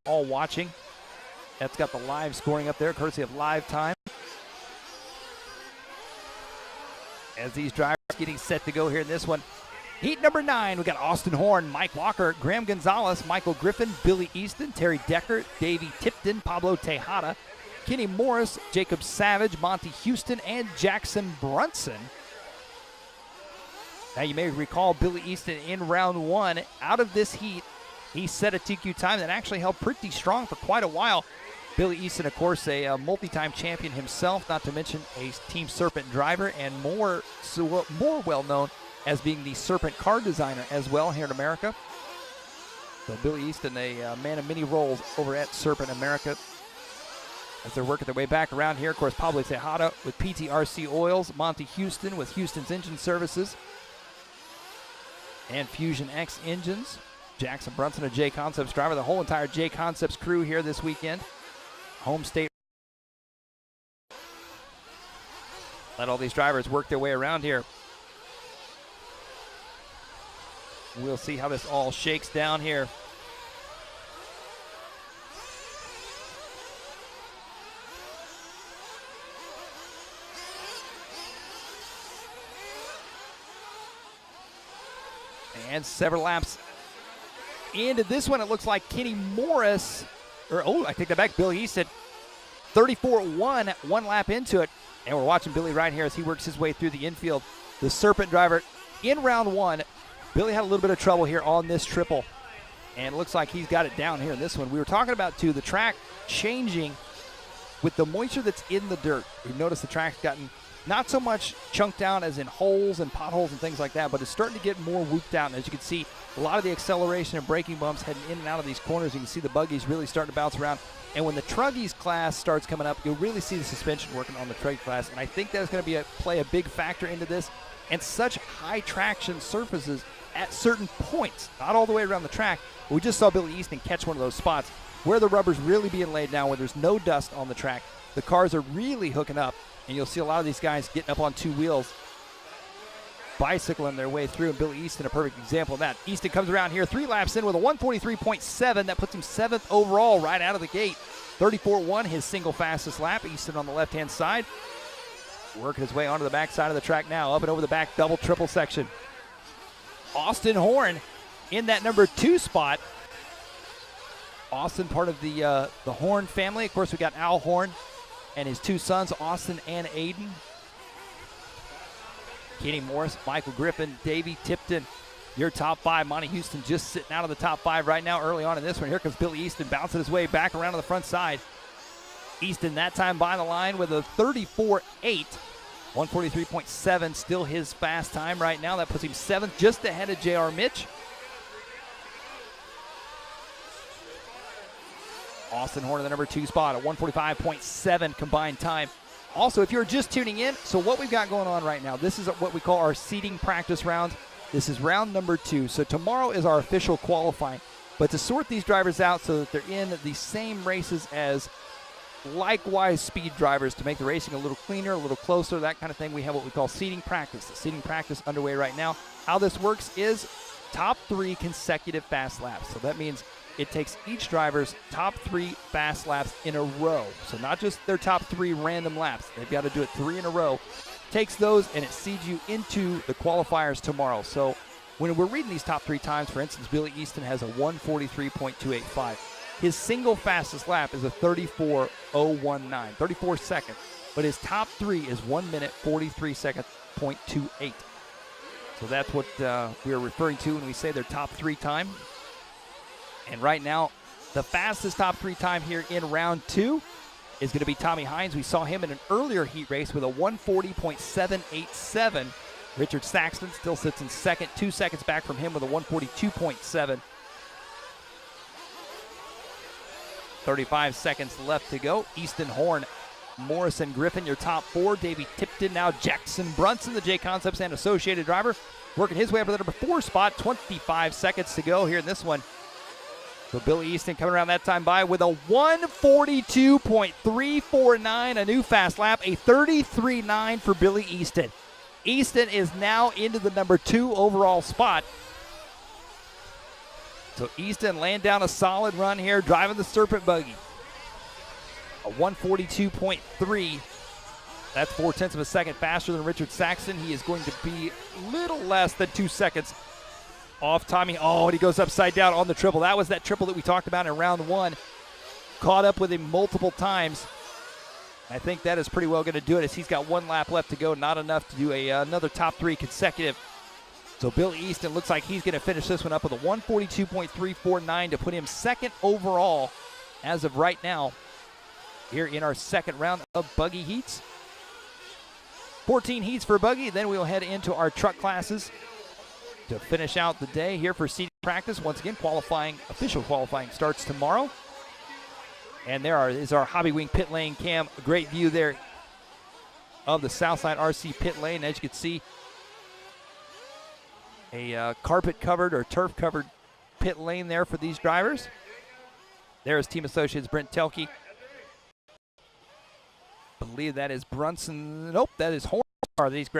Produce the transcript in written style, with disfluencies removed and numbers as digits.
all watching. That's got the live scoring up there, courtesy of Live Time. As these drivers getting set to go here in this one. Heat number 9, we got Austin Horne, Mike Walker, Graham Gonzales, Michael Griffin, Billy Easton, Terry Decker, Davy Tipton, Pablo Tejada, Kenny Morris, Jacob Savage, Monty Houston, and Jackson Brunson. Now you may recall Billy Easton in round 1. Out of this heat, he set a TQ time that actually held pretty strong for quite a while. Billy Easton, of course, a multi-time champion himself, not to mention a Team Serpent driver, and more well-known as being the Serpent car designer as well here in America. So Billy Easton, a man of many roles over at Serpent America. As they're working their way back around here, of course, Pablo Tejada with PTRC Oils, Monty Houston with Houston's Engine Services, and Fusion X Engines. Jackson Brunson, a J Concepts driver. The whole entire J Concepts crew here this weekend. Home state. Let all these drivers work their way around here. We'll see how this all shakes down here. And several laps into this one. It looks like Kenny Morris, I take that back, Billy Easton, 34-1, 1 lap into it. And we're watching Billy right here as he works his way through the infield. The Serpent driver in round 1. Billy had a little bit of trouble here on this triple, and it looks like he's got it down here in this one. We were talking about, too, the track changing with the moisture that's in the dirt. We've noticed the track's gotten not so much chunked down as in holes and potholes and things like that, but it's starting to get more whooped out. And as you can see, a lot of the acceleration and braking bumps heading in and out of these corners. You can see the buggies really starting to bounce around. And when the Truggies class starts coming up, you'll really see the suspension working on the Truggy class. And I think that's going to play a big factor into this. And such high traction surfaces at certain points, not all the way around the track. But we just saw Billy Easton catch one of those spots where the rubber's really being laid down, where there's no dust on the track. The cars are really hooking up, and you'll see a lot of these guys getting up on 2 wheels, bicycling their way through, and Billy Easton, a perfect example of that. Easton comes around here 3 laps in with a 143.7. That puts him 7th overall right out of the gate. 34-1, his single fastest lap. Easton on the left-hand side, working his way onto the back side of the track now, up and over the back double, triple section. Austin Horne in that number 2 spot. Austin, part of the Horne family. Of course, we got Al Horne and his 2 sons, Austin and Aiden. Kenny Morris, Michael Griffin, Davy Tipton, your top 5. Monty Houston just sitting out of the top 5 right now early on in this one. Here comes Billy Easton bouncing his way back around to the front side. Easton that time by the line with a 34-8. 143.7, still his fast time right now. That puts him 7th, just ahead of J.R. Mitch. Austin Horne in the number 2 spot, a 145.7 combined time. Also, if you're just tuning in, so what we've got going on right now, this is what we call our seeding practice round. This is round number 2. So tomorrow is our official qualifying. But to sort these drivers out so that they're in the same races as likewise speed drivers, to make the racing a little cleaner, a little closer, that kind of thing, we have what we call seeding practice. The seeding practice underway right now. How this works is top 3 consecutive fast laps. So that means it takes each driver's top 3 fast laps in a row. So not just their top 3 random laps. They've got to do it 3 in a row. Takes those and it seeds you into the qualifiers tomorrow. So when we're reading these top 3 times, for instance, Billy Easton has a 143.285. His single fastest lap is a 34.019, 34 seconds. But his top 3 is 1 minute, 43 seconds, .28. So that's what we are referring to when we say their top 3 time. And right now, the fastest top 3 time here in round 2 is going to be Tommy Hines. We saw him in an earlier heat race with a 140.787. Richard Saxton still sits in second, 2 seconds back from him with a 142.7. 35 seconds left to go. Easton, Horne, Morrison, Griffin, your top 4. Davy Tipton, now Jackson Brunson, the J Concepts and associated driver, working his way up to the number 4 spot. 25 seconds to go here in this one. So Billy Easton coming around that time by with a 142.349, a new fast lap, a 33.9 for Billy Easton. Easton is now into the number 2 overall spot. So Easton laying down a solid run here, driving the Serpent buggy. A 142.3. That's 0.4 of a second faster than Richard Saxton. He is going to be little less than 2 seconds off timing. Oh, and he goes upside down on the triple. That was that triple that we talked about in round one. Caught up with him multiple times. I think that is pretty well going to do it as he's got 1 lap left to go. Not enough to do another top 3 consecutive. So Bill Easton looks like he's going to finish this one up with a 142.349 to put him second overall as of right now here in our second round of buggy heats. 14 heats for buggy. Then we'll head into our truck classes to finish out the day here for seating practice. Once again, official qualifying starts tomorrow. And there is our Hobby Wing pit lane cam. A great view there of the Southside RC pit lane. As you can see, a carpet-covered or turf-covered pit lane there for these drivers. There is Team Associates Brent Telke. I believe that is Brunson. Nope, that is Horne. These great